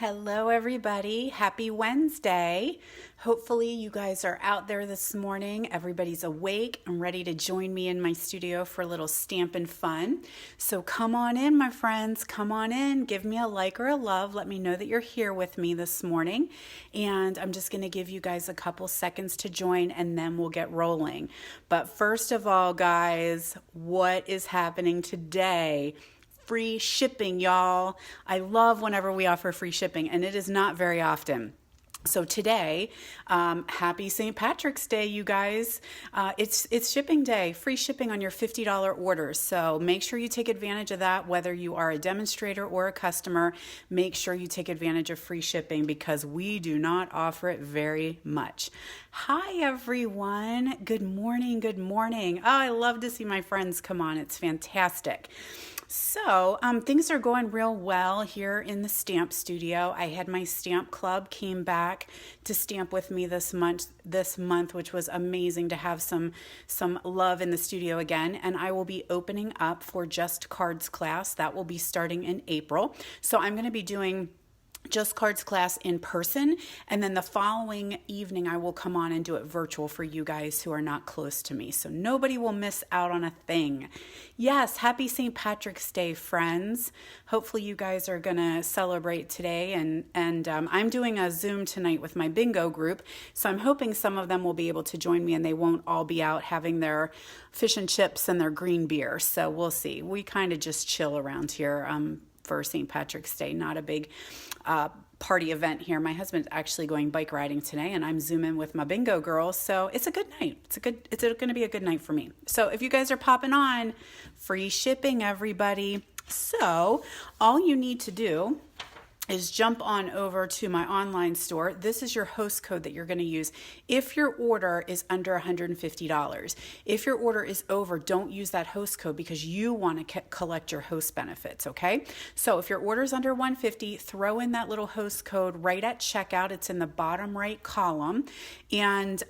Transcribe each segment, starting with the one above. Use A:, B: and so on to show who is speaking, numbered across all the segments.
A: Hello, everybody. Happy Wednesday. Hopefully, you guys are out there this morning. Everybody's awake and ready to join me in my studio for a little stampin' fun. So come on in, my friends. Come on in. Give me a like or a love. Let me know that you're here with me this morning. And I'm just going to give you guys a couple seconds to join and then we'll get rolling. But first of all, guys, what is happening today? Free shipping, y'all. I love whenever we offer free shipping, and it is not very often. So today, happy St. Patrick's Day, you guys. It's shipping day, free shipping on your $50 orders. So make sure you take advantage of that, whether you are a demonstrator or a customer. Make sure you take advantage of free shipping because we do not offer it very much. Hi, everyone. Good morning. Good morning. Oh, I love to see my friends come on. It's fantastic. So things are going real well here in the stamp studio. I had my stamp club came back to stamp with me this month, which was amazing to have some love in the studio again. And I will be opening up for Just Cards class. That will be starting in April. So I'm going to be doing Just Cards class in person, and then the following evening I will come on and do it virtual for you guys who are not close to me, so nobody will miss out on a thing. Yes, happy St. Patrick's Day, friends. Hopefully you guys are gonna celebrate today, and I'm doing a Zoom tonight with my bingo group, so I'm hoping some of them will be able to join me and they won't all be out having their fish and chips and their green beer, so we'll see. We kind of just chill around here for St. Patrick's Day, not a big party event here. My husband's actually going bike riding today, and I'm zooming with my bingo girls. So it's a good night. It's going to be a good night for me. So if you guys are popping on, free shipping, everybody. So all you need to do is jump on over to my online store. This is your host code that you're going to use if your order is under $150. If your order is over, don't use that host code because you want to collect your host benefits, okay? So if your order is under $150, throw in that little host code right at checkout. It's in the bottom right column, and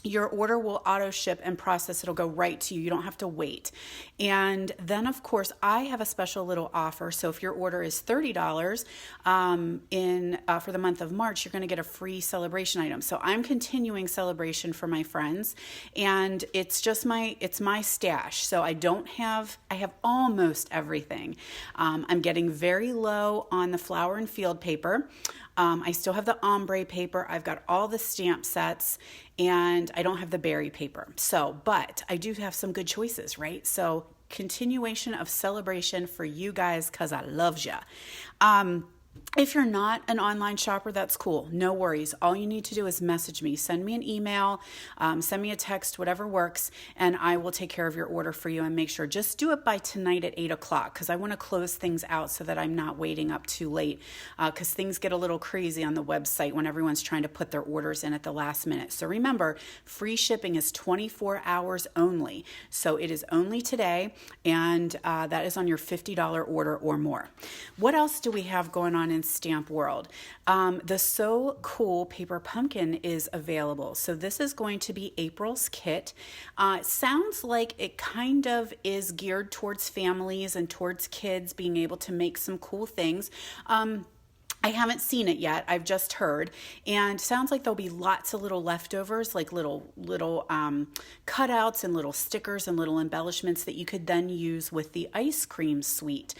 A: your order will auto ship and process. It'll go right to you. You don't have to wait. And then, of course, I have a special little offer. So if your order is $30 for the month of March, you're going to get a free celebration item. So I'm continuing celebration for my friends, and it's my stash. So I have almost everything. I'm getting very low on the flower and field paper. I still have the ombre paper. I've got all the stamp sets, and I don't have the berry paper. But I do have some good choices, right? So continuation of celebration for you guys because I loves ya. If you're not an online shopper, that's cool. No worries. All you need to do is message me. Send me an email, send me a text, whatever works, and I will take care of your order for you and make sure. Just do it by tonight at 8 o'clock because I want to close things out so that I'm not waiting up too late because things get a little crazy on the website when everyone's trying to put their orders in at the last minute. So remember, free shipping is 24 hours only. So it is only today, and that is on your $50 order or more. What else do we have going on in stamp world? The So Cool paper pumpkin is available. So this is going to be April's kit. It sounds like it kind of is geared towards families and towards kids being able to make some cool things. I haven't seen it yet. I've just heard, and sounds like there'll be lots of little leftovers, like little cutouts and little stickers and little embellishments that you could then use with the ice cream suite.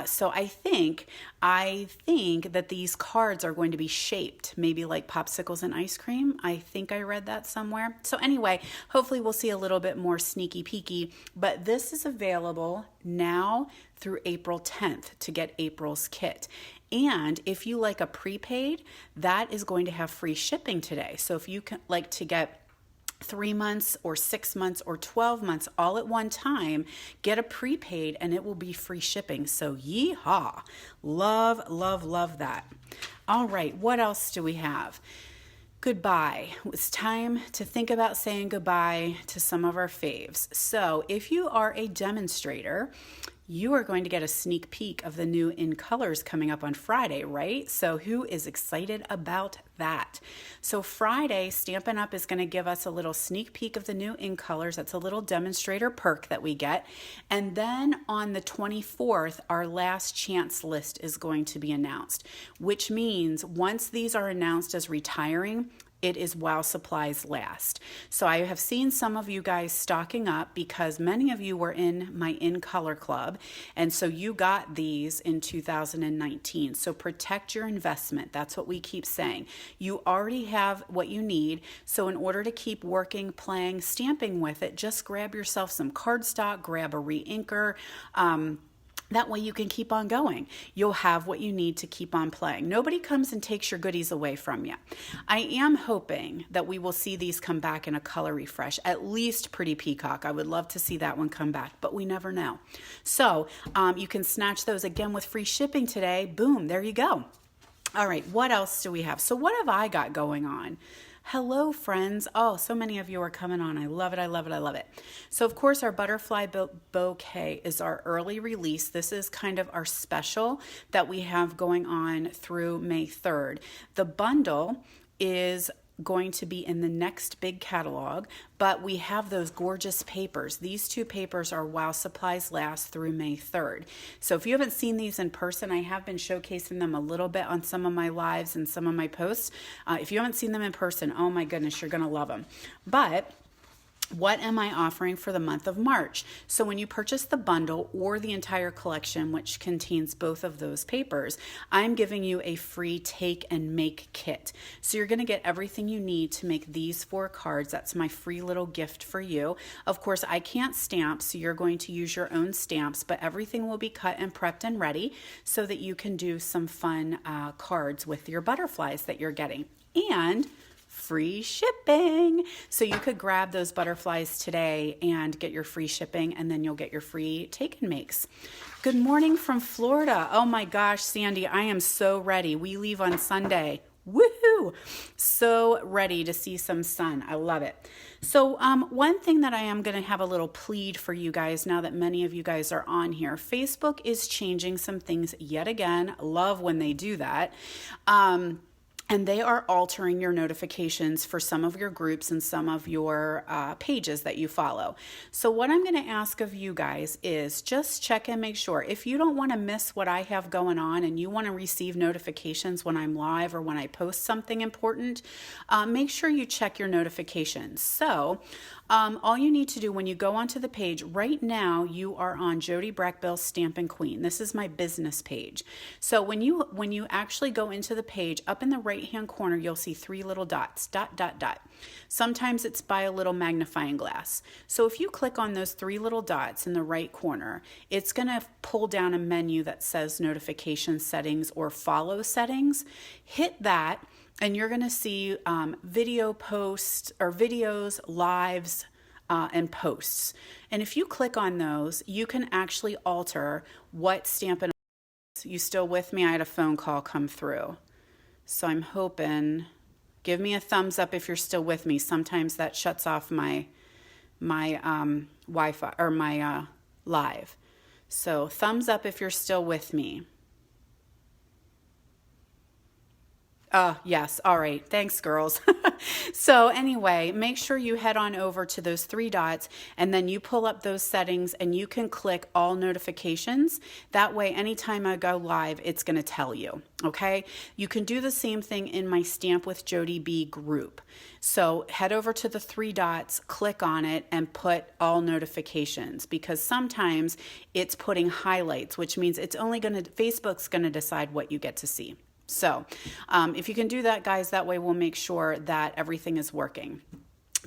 A: So I think that these cards are going to be shaped maybe like popsicles and ice cream. I think I read that somewhere. So anyway, hopefully we'll see a little bit more sneaky peeky, but this is available now through April 10th to get April's kit. And if you like a prepaid, that is going to have free shipping today. So if you can like to get 3 months or 6 months or 12 months all at one time, get a prepaid and it will be free shipping. So yeehaw. Love, love, love that. All right, what else do we have? Goodbye. It's time to think about saying goodbye to some of our faves. So if you are a demonstrator, you are going to get a sneak peek of the new In Colors coming up on Friday, right? So who is excited about that? So Friday, Stampin' Up! Is going to give us a little sneak peek of the new In Colors. That's a little demonstrator perk that we get. And then on the 24th, our last chance list is going to be announced, which means once these are announced as retiring, it is while supplies last. So I have seen some of you guys stocking up because many of you were in my In Color Club, and so you got these in 2019. So protect your investment. That's what we keep saying. You already have what you need, so in order to keep working, playing, stamping with it, just grab yourself some cardstock, grab a re-inker, that way you can keep on going. You'll have what you need to keep on playing. Nobody comes and takes your goodies away from you. I am hoping that we will see these come back in a color refresh, at least Pretty Peacock. I would love to see that one come back, but we never know. So you can snatch those again with free shipping today. Boom, there you go. All right, what else do we have? So what have I got going on? Hello, friends. Oh, so many of you are coming on. I love it. I love it. I love it. So, of course, our Butterfly Bouquet is our early release. This is kind of our special that we have going on through May 3rd. The bundle is going to be in the next big catalog, but we have those gorgeous papers. These two papers are while supplies last through May 3rd. So if you haven't seen these in person, I have been showcasing them a little bit on some of my lives and some of my posts. If you haven't seen them in person, oh my goodness, you're going to love them. But what am I offering for the month of March? So when you purchase the bundle or the entire collection, which contains both of those papers, I'm giving you a free take and make kit. So you're going to get everything you need to make these 4 cards. That's my free little gift for you. Of course, I can't stamp, so you're going to use your own stamps, but everything will be cut and prepped and ready so that you can do some fun cards with your butterflies that you're getting. And free shipping. So you could grab those butterflies today and get your free shipping, and then you'll get your free take and makes. Good morning from Florida. Oh my gosh, Sandy, I am so ready. We leave on Sunday. Woohoo! So ready to see some sun. I love it. So one thing that I am going to have a little plead for you guys now that many of you guys are on here. Facebook is changing some things yet again. Love when they do that. And they are altering your notifications for some of your groups and some of your pages that you follow. So what I'm going to ask of you guys is just check and make sure. If you don't want to miss what I have going on and you want to receive notifications when I'm live or when I post something important, make sure you check your notifications. So all you need to do when you go onto the page, right now you are on Jody Brackbill's Stampin' Queen. This is my business page. So when you actually go into the page, up in the right-hand corner, you'll see 3 little dots, dot, dot, dot. Sometimes it's by a little magnifying glass. So if you click on those 3 little dots in the right corner, it's going to pull down a menu that says notification settings or follow settings. Hit that, and you're going to see video posts or videos, lives, and posts. And if you click on those, you can actually alter what Stampin' Up! You still with me? I had a phone call come through. So I'm hoping, give me a thumbs up if you're still with me. Sometimes that shuts off my Wi-Fi or my live. So thumbs up if you're still with me. Yes. All right. Thanks, girls. So anyway, make sure you head on over to those 3 dots and then you pull up those settings and you can click all notifications. That way, anytime I go live, it's going to tell you. Okay. You can do the same thing in my Stamp with Jody B group. So head over to the 3 dots, click on it and put all notifications, because sometimes it's putting highlights, which means Facebook's going to decide what you get to see. So if you can do that, guys, that way we'll make sure that everything is working,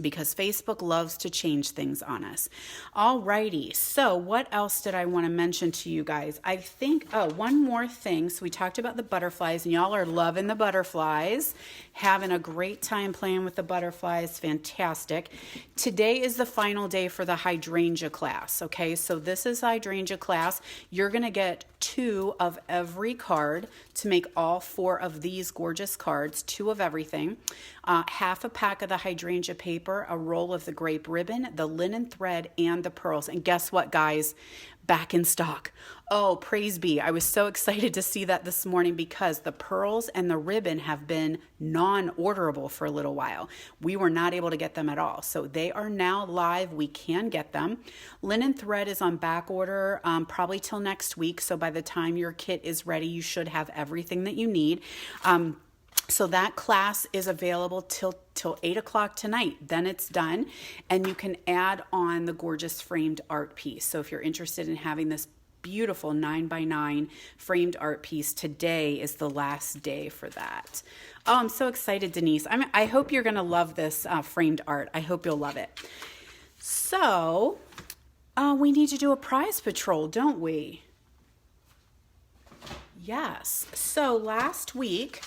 A: because Facebook loves to change things on us. Alrighty, so what else did I want to mention to you guys? I think, one more thing. So we talked about the butterflies, and y'all are loving the butterflies, having a great time playing with the butterflies. Fantastic. Today is the final day for the hydrangea class, okay? So this is hydrangea class. You're going to get 2 of every card to make all 4 of these gorgeous cards, 2 of everything, half a pack of the hydrangea paper, paper, a roll of the grape ribbon, the linen thread, and the pearls. And guess what, guys? Back in stock. Oh, praise be. I was so excited to see that this morning because the pearls and the ribbon have been non-orderable for a little while. We were not able to get them at all. So they are now live. We can get them. Linen thread is on back order probably till next week. So by the time your kit is ready, you should have everything that you need. So that class is available till 8 o'clock tonight. Then it's done. And you can add on the gorgeous framed art piece. So if you're interested in having this beautiful 9x9 framed art piece, today is the last day for that. Oh, I'm so excited, Denise. I hope you're going to love this framed art. I hope you'll love it. So we need to do a prize patrol, don't we? Yes. So last week,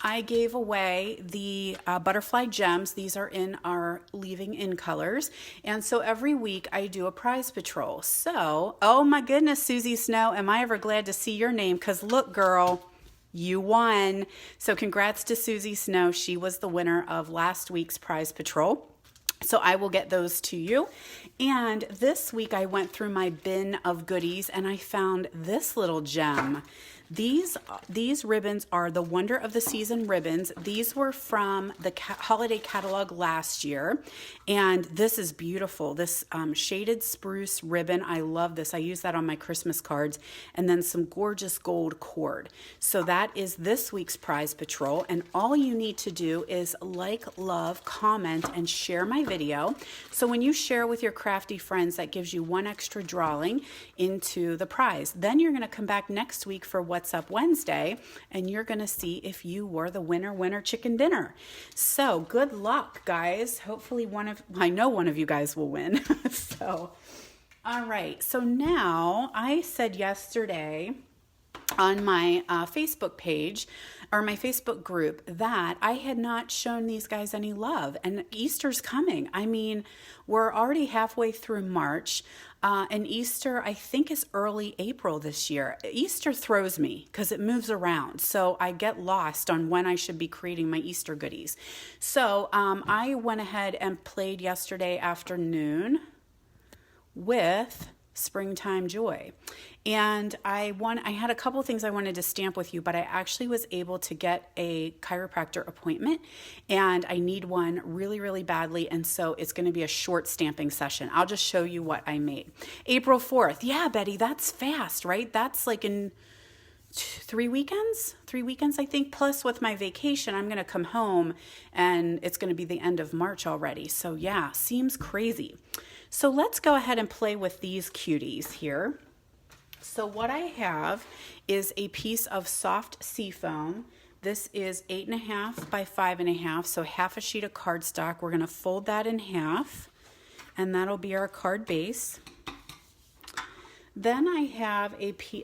A: I gave away the butterfly gems. These are in our leaving in colors. And so every week I do a prize patrol. So, oh my goodness, Susie Snow, am I ever glad to see your name? Because look, girl, you won. So congrats to Susie Snow. She was the winner of last week's prize patrol. So I will get those to you. And this week I went through my bin of goodies and I found this little gem. These ribbons are the Wonder of the Season ribbons. These were from the holiday catalog last year. And this is beautiful. This shaded spruce ribbon. I love this. I use that on my Christmas cards. And then some gorgeous gold cord. So that is this week's prize patrol. And all you need to do is like, love, comment, and share my video. So when you share with your crafty friends, that gives you one extra drawing into the prize. Then you're going to come back next week for What's Up Wednesday, and you're going to see if you were the winner chicken dinner. So good luck, guys. Hopefully I know one of you guys will win. So, all right. So now I said yesterday on my Facebook page or my Facebook group that I had not shown these guys any love, and Easter's coming. I mean, we're already halfway through March, and Easter I think is early April this year. Easter throws me because it moves around, so I get lost on when I should be creating my Easter goodies. So I went ahead and played yesterday afternoon with Springtime Joy. And I had a couple things I wanted to stamp with you, but I actually was able to get a chiropractor appointment, and I need one really, really badly. And so it's going to be a short stamping session. I'll just show you what I made. April 4th. Yeah, Betty, that's fast, right? That's like in 3 weekends, I think. Plus with my vacation, I'm going to come home and it's going to be the end of March already. So yeah, seems crazy. So let's go ahead and play with these cuties here. So what I have is a piece of soft seafoam. This is 8.5 by 5.5, so half a sheet of cardstock. We're going to fold that in half, and that'll be our card base. Then I have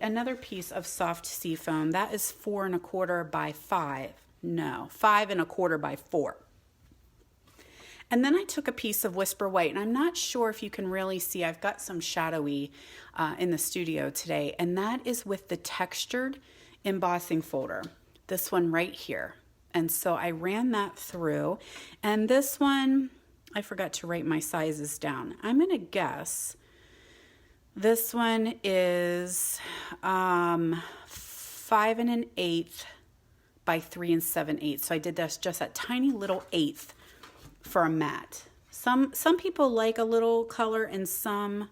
A: another piece of soft seafoam. That is 4.25 by 5. No, 5.25 by 4. And then I took a piece of Whisper White, and I'm not sure if you can really see. I've got some shadowy in the studio today, and that is with the textured embossing folder, this one right here. And so I ran that through, and this one, I forgot to write my sizes down. I'm going to guess this one is 5 1/8 by 3 7/8. So I did this just that tiny little eighth for a mat. Some people like a little color, and some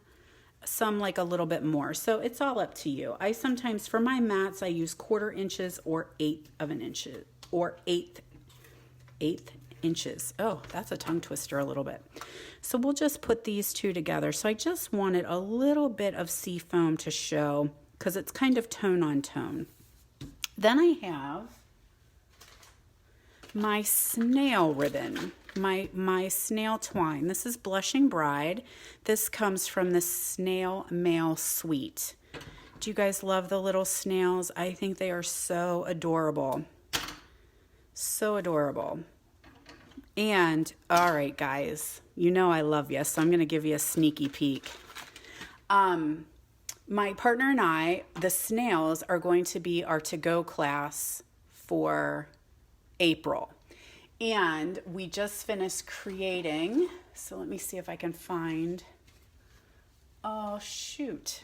A: like a little bit more. So it's all up to you. I sometimes, for my mats, I use 1/4 inches or 1/8 of an inch or eighth inches. Oh, that's a tongue twister a little bit. So we'll just put these two together. So I just wanted a little bit of sea foam to show because it's kind of tone on tone. Then I have my snail ribbon, my snail twine. This is Blushing Bride. This comes from the Snail Mail Suite. Do you guys love the little snails? I think they are so adorable. So adorable. And, all right, guys, you know I love you, so I'm going to give you a sneaky peek. My partner and I, the snails, are going to be our to-go class for April. And we just finished creating, so let me see if I can find, oh shoot.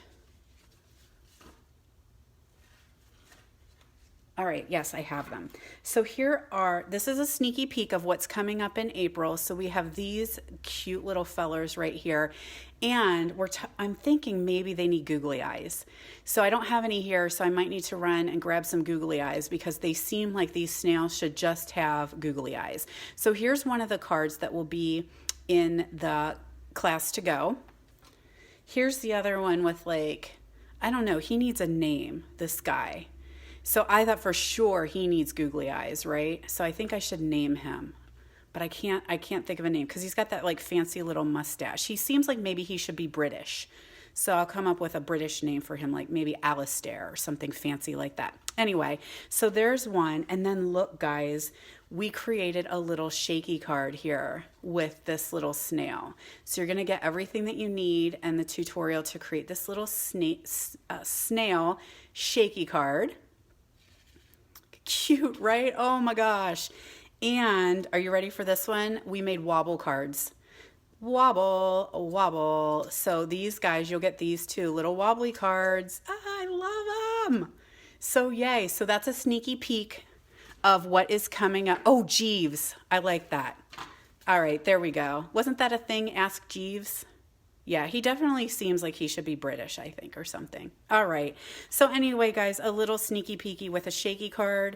A: All right, yes, I have them. So this is a sneaky peek of what's coming up in April. So we have these cute little fellers right here. And I'm thinking maybe they need googly eyes. So I don't have any here, so I might need to run and grab some googly eyes because they seem like these snails should just have googly eyes. So here's one of the cards that will be in the class to go. Here's the other one with like, I don't know, he needs a name, this guy. So I thought for sure he needs googly eyes, right? So I think I should name him, but I can't think of a name because he's got that like fancy little mustache. He seems like maybe he should be British. So I'll come up with a British name for him, like maybe Alistair or something fancy like that. Anyway, so there's one. And then look, guys, we created a little shaky card here with this little snail. So you're going to get everything that you need and the tutorial to create this little snail shaky card. Cute, right? Oh my gosh. And are you ready for this one? We made wobble cards. Wobble, wobble. So these guys, you'll get these two little wobbly cards. I love them. So yay. So that's a sneaky peek of what is coming up. Oh, Jeeves. I like that. All right, there we go. Wasn't that a thing? Ask Jeeves. Yeah, he definitely seems like he should be British, I think, or something. All right. So anyway, guys, a little sneaky peeky with a shaky card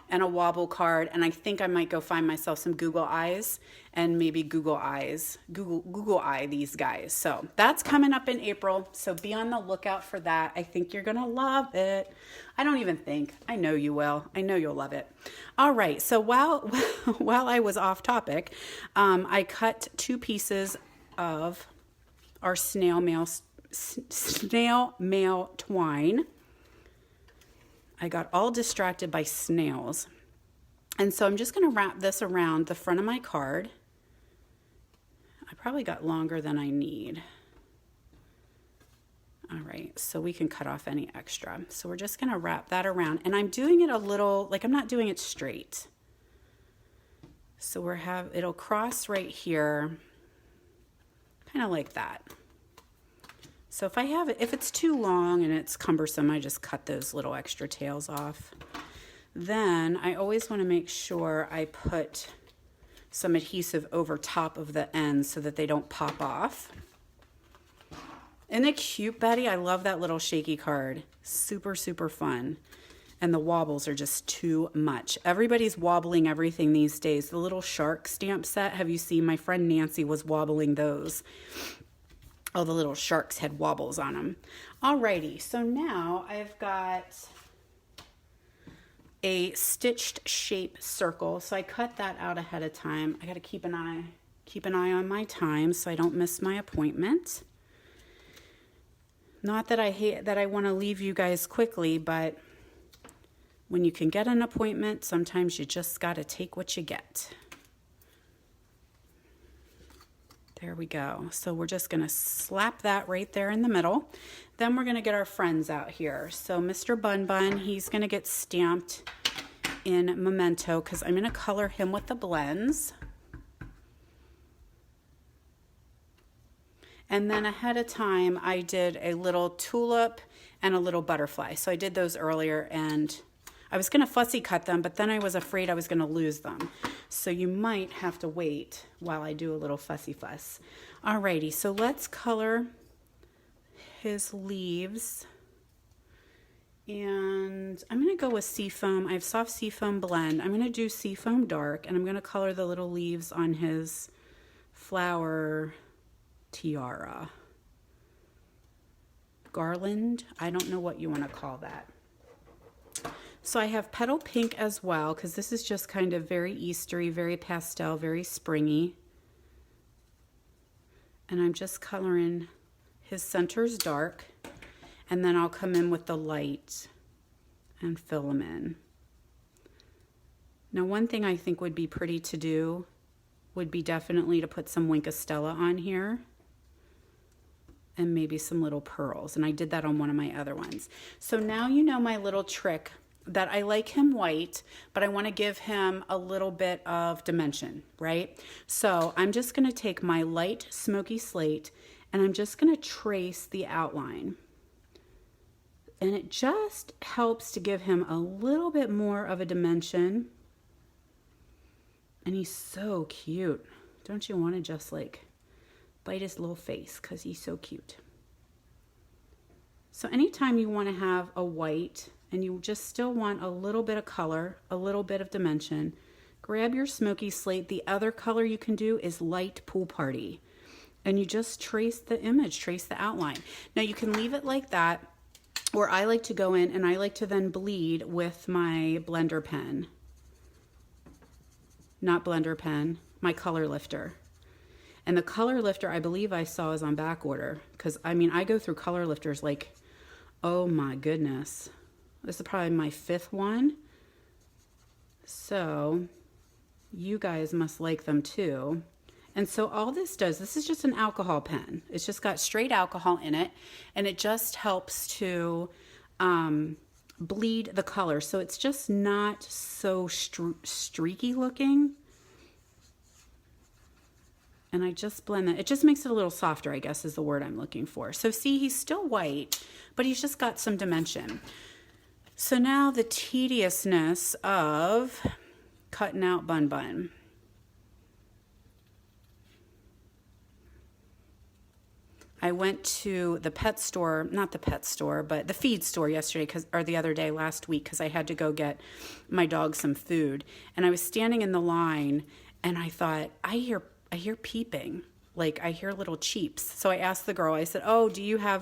A: and a wobble card. And I think I might go find myself some Google Eyes and maybe Google Eye these guys. So that's coming up in April. So be on the lookout for that. I think you're going to love it. I don't even think. I know you will. I know you'll love it. All right. So while I was off topic, I cut 2 pieces of our snail mail twine. I got all distracted by snails. And so I'm just going to wrap this around the front of my card. I probably got longer than I need. All right, so we can cut off any extra. So we're just going to wrap that around. And I'm doing it a little, like I'm not doing it straight. So it'll cross right here. Kind of like that. So if it's too long and it's cumbersome, I just cut those little extra tails off. Then I always want to make sure I put some adhesive over top of the ends so that they don't pop off. Isn't it cute, Betty? I love that little shaky card. Super, super fun. And the wobbles are just too much. Everybody's wobbling everything these days. The little shark stamp set, have you seen? My friend Nancy was wobbling those. Oh, the little sharks had wobbles on them. Alrighty, so now I've got a stitched shape circle. So I cut that out ahead of time. I got to keep an eye on my time so I don't miss my appointment. Not that I want to leave you guys quickly, but when you can get an appointment, sometimes you just got to take what you get. There we go. So we're just going to slap that right there in the middle. Then we're going to get our friends out here. So Mr. Bun Bun, he's going to get stamped in Memento because I'm going to color him with the blends. And then ahead of time, I did a little tulip and a little butterfly. So I did those earlier and I was going to fussy cut them, but then I was afraid I was going to lose them. So you might have to wait while I do a little fussy fuss. Alrighty, so let's color his leaves. And I'm going to go with Seafoam. I have soft Seafoam blend. I'm going to do Seafoam dark, and I'm going to color the little leaves on his flower tiara. Garland? I don't know what you want to call that. So I have petal pink as well, because this is just kind of very Eastery, very pastel, very springy. And I'm just coloring his centers dark, and then I'll come in with the light and fill them in. Now, one thing I think would be pretty to do would be definitely to put some Wink of Stella on here and maybe some little pearls. And I did that on one of my other ones. So now you know my little trick that I like him white, but I want to give him a little bit of dimension, right? So I'm just going to take my light smoky slate and I'm just going to trace the outline. And it just helps to give him a little bit more of a dimension. And he's so cute. Don't you want to just like bite his little face because he's so cute. So anytime you want to have a white and you just still want a little bit of color, a little bit of dimension, grab your smoky slate. The other color you can do is light pool party. And you just trace the image, trace the outline. Now you can leave it like that, or I like to go in and I like to then bleed with my blender pen. Not blender pen, my color lifter. And the color lifter I believe I saw is on back order. Because I mean, I go through color lifters like, oh my goodness. This is probably my 5th one. So you guys must like them too. And so all this does, this is just an alcohol pen. It's just got straight alcohol in it. And it just helps to bleed the color. So it's just not so streaky looking. And I just blend that. It just makes it a little softer, I guess is the word I'm looking for. So see, he's still white, but he's just got some dimension. So now the tediousness of cutting out Bun Bun. I went to the pet store, not the pet store, but the feed store yesterday, or the other day, last week, because I had to go get my dog some food. And I was standing in the line, and I thought, I hear peeping, like I hear little cheeps. So I asked the girl, I said, oh,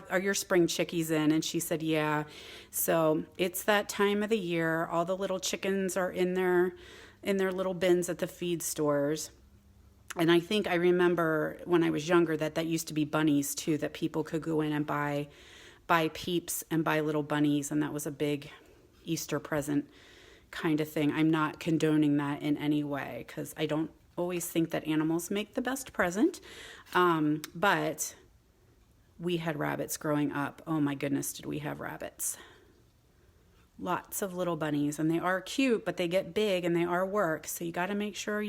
A: are your spring chickies in? And she said, yeah. So it's that time of the year. All the little chickens are in their little bins at the feed stores. And I think I remember when I was younger that used to be bunnies too, that people could go in and buy peeps and buy little bunnies. And that was a big Easter present kind of thing. I'm not condoning that in any way because I don't always think that animals make the best present. But we had rabbits growing up. Oh my goodness, did we have rabbits. Lots of little bunnies, and they are cute, but they get big and they are work. So you got to make sure,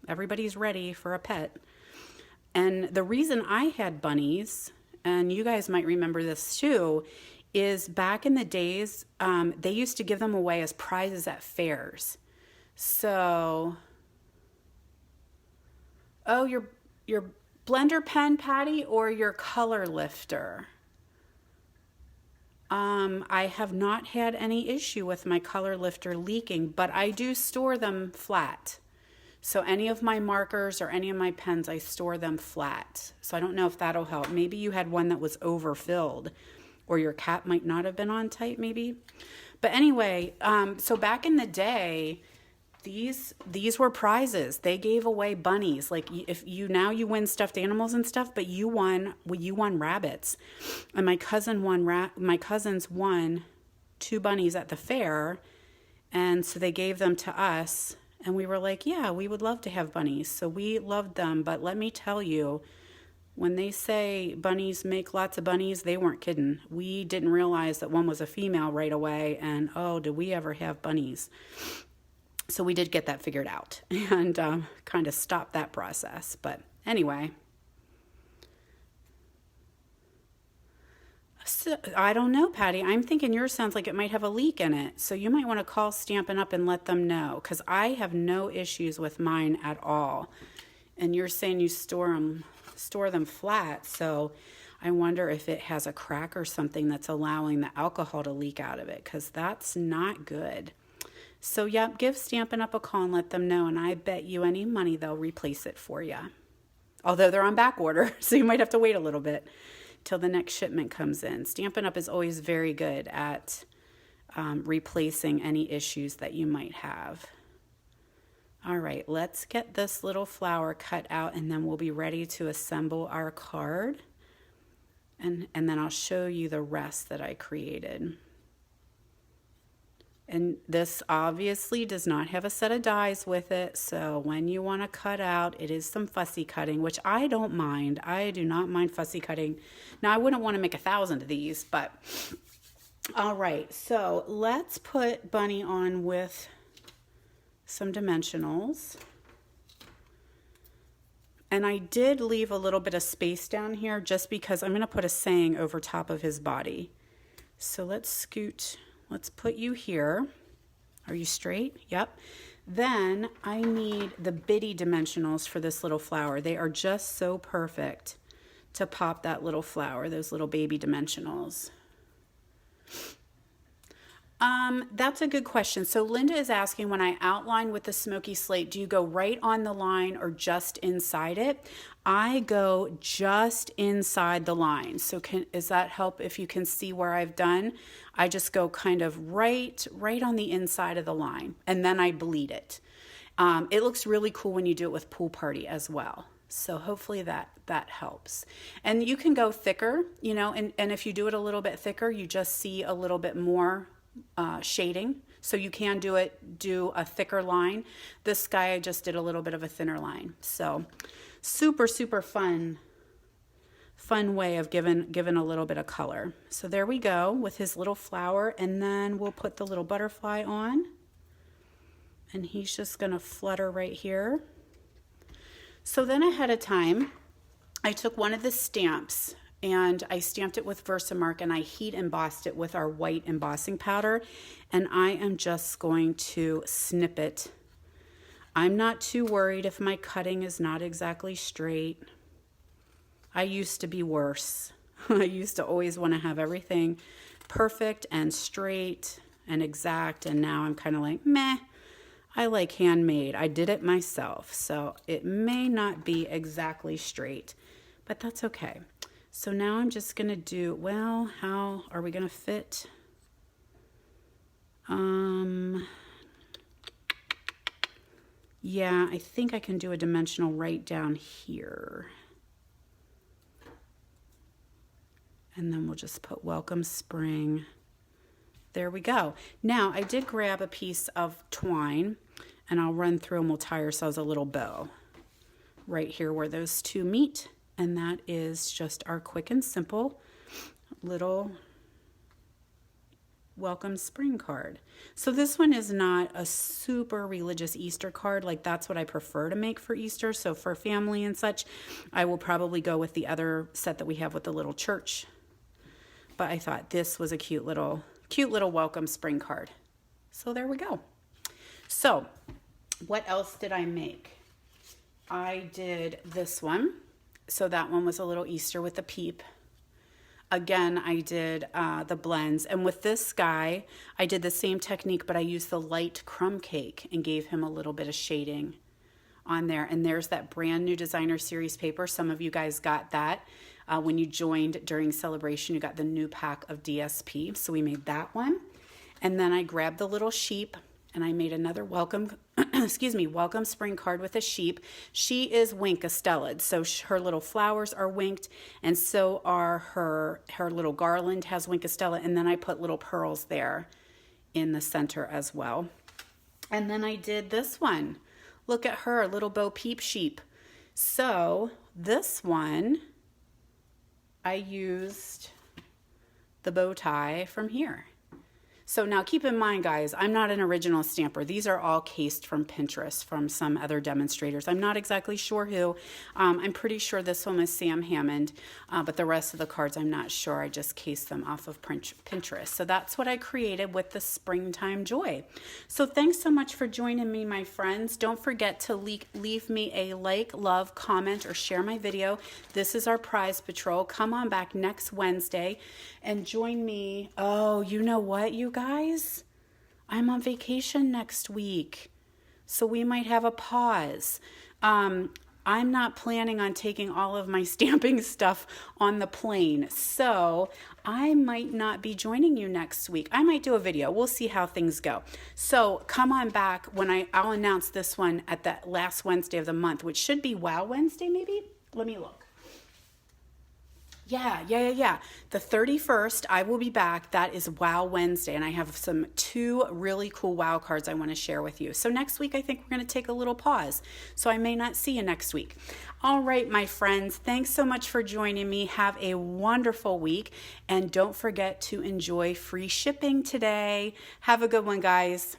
A: everybody's ready for a pet. And the reason I had bunnies, and you guys might remember this too, is back in the days, they used to give them away as prizes at fairs. So, oh, your blender pen, Patty, or your color lifter? I have not had any issue with my color lifter leaking, but I do store them flat. So any of my markers or any of my pens, I store them flat. So I don't know if that'll help. Maybe you had one that was overfilled, or your cap might not have been on tight maybe. But anyway, so back in the day, these were prizes. They gave away bunnies. Like if you win stuffed animals and stuff, but you won rabbits. And my cousins won 2 bunnies at the fair, and so they gave them to us, and we were like, yeah, we would love to have bunnies. So we loved them, but let me tell you, when they say bunnies make lots of bunnies, they weren't kidding. We didn't realize that one was a female right away, and oh, did we ever have bunnies? So we did get that figured out and kind of stopped that process. But anyway, so I don't know, Patty. I'm thinking yours sounds like it might have a leak in it. So you might want to call Stampin' Up! And let them know, because I have no issues with mine at all. And you're saying you store them flat. So I wonder if it has a crack or something that's allowing the alcohol to leak out of it, because that's not good. So, yep, give Stampin' Up! A call and let them know, and I bet you any money they'll replace it for you. Although they're on back order, so you might have to wait a little bit till the next shipment comes in. Stampin' Up! Is always very good at replacing any issues that you might have. All right, let's get this little flower cut out, and then we'll be ready to assemble our card. And then I'll show you the rest that I created. And this obviously does not have a set of dies with it, so when you want to cut out, it is some fussy cutting, which I don't mind. I do not mind fussy cutting. Now, I wouldn't want to make 1,000 of these, but All right, so let's put Bunny on with some dimensionals. And I did leave a little bit of space down here just because I'm going to put a saying over top of his body. So let's put you here. Are you straight? Yep. Then I need the bitty dimensionals for this little flower. They are just so perfect to pop that little flower, those little baby dimensionals. That's a good question. So Linda is asking, when I outline with the Smoky slate, do you go right on the line or just inside it? I go just inside the line. So does that help if you can see where I've done? I just go kind of right on the inside of the line, and then I bleed it. It looks really cool when you do it with Pool Party as well. So hopefully that helps. And you can go thicker, and if you do it a little bit thicker, you just see a little bit more shading. So you can do a thicker line. This guy, I just did a little bit of a thinner line. So super, super fun way of giving a little bit of color. So there we go with his little flower, and then we'll put the little butterfly on, and he's just gonna flutter right here. So then ahead of time, I took one of the stamps and I stamped it with Versamark, and I heat embossed it with our white embossing powder, and I am just going to snip it. I'm not too worried if my cutting is not exactly straight. I used to be worse. I used to always want to have everything perfect and straight and exact, and now I'm kind of like, meh, I like handmade. I did it myself, so it may not be exactly straight, but that's okay. So now I'm just going to do, well, how are we going to fit? Yeah, I think I can do a dimensional right down here. And then we'll just put Welcome Spring. There we go. Now, I did grab a piece of twine, and I'll run through and we'll tie ourselves a little bow right here where those two meet. And that is just our quick and simple little Welcome Spring card. So this one is not a super religious Easter card. Like, that's what I prefer to make for Easter. So for family and such, I will probably go with the other set that we have with the little church. But I thought this was a cute little Welcome Spring card. So there we go. So what else did I make? I did this one. So that one was a little Easter with the peep. Again, I did the blends. And with this guy, I did the same technique, but I used the light crumb cake and gave him a little bit of shading on there. And there's that brand new designer series paper. Some of you guys got that when you joined during celebration. You got the new pack of DSP. So we made that one. And then I grabbed the little sheep, and I made another welcome spring card with a sheep. She is wink-a-stelled, so her little flowers are winked, and so are her little garland has wink-a-stelled, and then I put little pearls there in the center as well. And then I did this one. Look at her, little Bo Peep sheep. So this one, I used the bow tie from here. So now keep in mind, guys, I'm not an original stamper. These are all cased from Pinterest from some other demonstrators. I'm not exactly sure who. I'm pretty sure this one was Sam Hammond, but the rest of the cards I'm not sure. I just cased them off of Pinterest. So that's what I created with the Springtime Joy. So thanks so much for joining me, my friends. Don't forget to leave me a like, love, comment, or share my video. This is our prize patrol. Come on back next Wednesday and join me. Oh, you know what, you guys? I'm on vacation next week, so we might have a pause. I'm not planning on taking all of my stamping stuff on the plane, so I might not be joining you next week. I might do a video. We'll see how things go. So come on back when I'll announce this one at the last Wednesday of the month, which should be Wow Wednesday maybe? Let me look. Yeah. The 31st, I will be back. That is Wow Wednesday, and I have two really cool Wow cards I want to share with you. So next week, I think we're going to take a little pause. So I may not see you next week. All right, my friends, thanks so much for joining me. Have a wonderful week, and don't forget to enjoy free shipping today. Have a good one, guys.